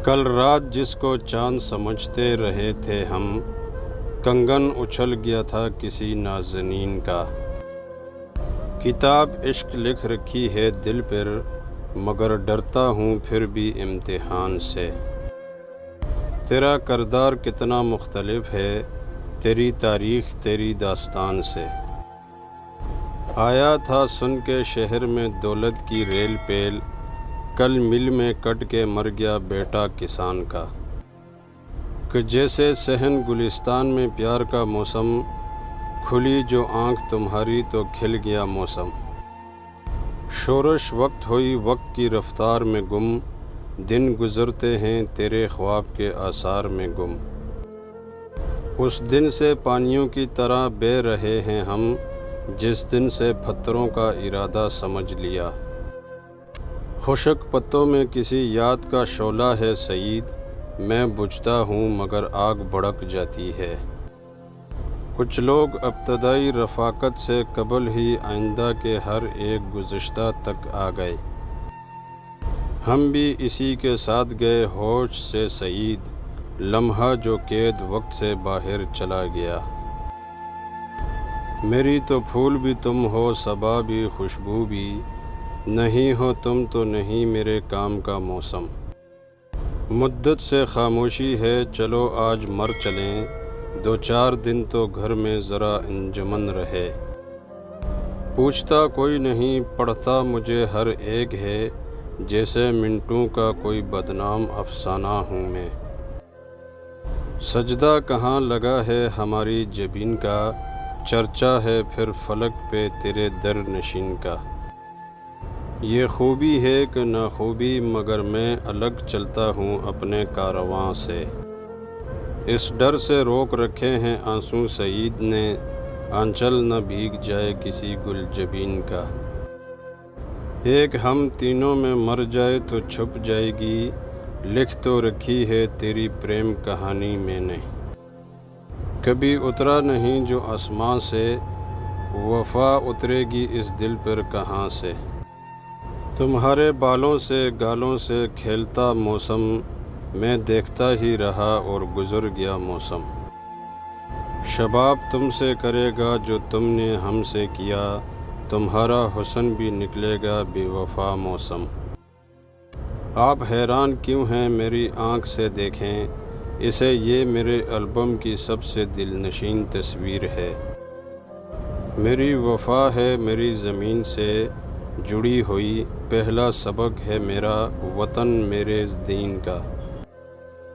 کل رات جس کو چاند سمجھتے رہے تھے ہم، کنگن اچھل گیا تھا کسی نازنین کا۔ کتاب عشق لکھ رکھی ہے دل پر، مگر ڈرتا ہوں پھر بھی امتحان سے۔ تیرا کردار کتنا مختلف ہے، تیری تاریخ تیری داستان سے۔ آیا تھا سن کے شہر میں دولت کی ریل پیل، کل مل میں کٹ کے مر گیا بیٹا کسان کا۔ کہ جیسے صحن گلستان میں پیار کا موسم، کھلی جو آنکھ تمہاری تو کھل گیا موسم۔ شورش وقت ہوئی وقت کی رفتار میں گم، دن گزرتے ہیں تیرے خواب کے آثار میں گم۔ اس دن سے پانیوں کی طرح بہہ رہے ہیں ہم، جس دن سے پتھروں کا ارادہ سمجھ لیا۔ خشک پتوں میں کسی یاد کا شعلہ ہے سعید، میں بجھتا ہوں مگر آگ بھڑک جاتی ہے۔ کچھ لوگ ابتدائی رفاقت سے قبل ہی آئندہ کے ہر ایک گزشتہ تک آ گئے۔ ہم بھی اسی کے ساتھ گئے ہوش سے سعید، لمحہ جو قید وقت سے باہر چلا گیا۔ میری تو پھول بھی تم ہو، صبا بھی خوشبو بھی، نہیں ہو تم تو نہیں میرے کام کا موسم۔ مدت سے خاموشی ہے چلو آج مر چلیں، دو چار دن تو گھر میں ذرا انجمن رہے۔ پوچھتا کوئی نہیں پڑھتا مجھے ہر ایک ہے، جیسے منٹوں کا کوئی بدنام افسانہ ہوں میں۔ سجدہ کہاں لگا ہے ہماری جبین کا، چرچا ہے پھر فلک پہ تیرے در نشین کا۔ یہ خوبی ہے کہ ناخوبی مگر میں الگ چلتا ہوں اپنے کارواں سے۔ اس ڈر سے روک رکھے ہیں آنسو سعید نے، آنچل نہ بھیگ جائے کسی گل جبین کا۔ ایک ہم تینوں میں مر جائے تو چھپ جائے گی، لکھ تو رکھی ہے تیری پریم کہانی میں نے۔ کبھی اترا نہیں جو آسماں سے، وفا اترے گی اس دل پر کہاں سے۔ تمہارے بالوں سے گالوں سے کھیلتا موسم، میں دیکھتا ہی رہا اور گزر گیا موسم۔ شباب تم سے کرے گا جو تم نے ہم سے کیا، تمہارا حسن بھی نکلے گا بے وفا موسم۔ آپ حیران کیوں ہیں میری آنکھ سے دیکھیں اسے، یہ میرے البم کی سب سے دل نشین تصویر ہے۔ میری وفا ہے میری زمین سے جڑی ہوئی، پہلا سبق ہے میرا وطن میرے دین کا۔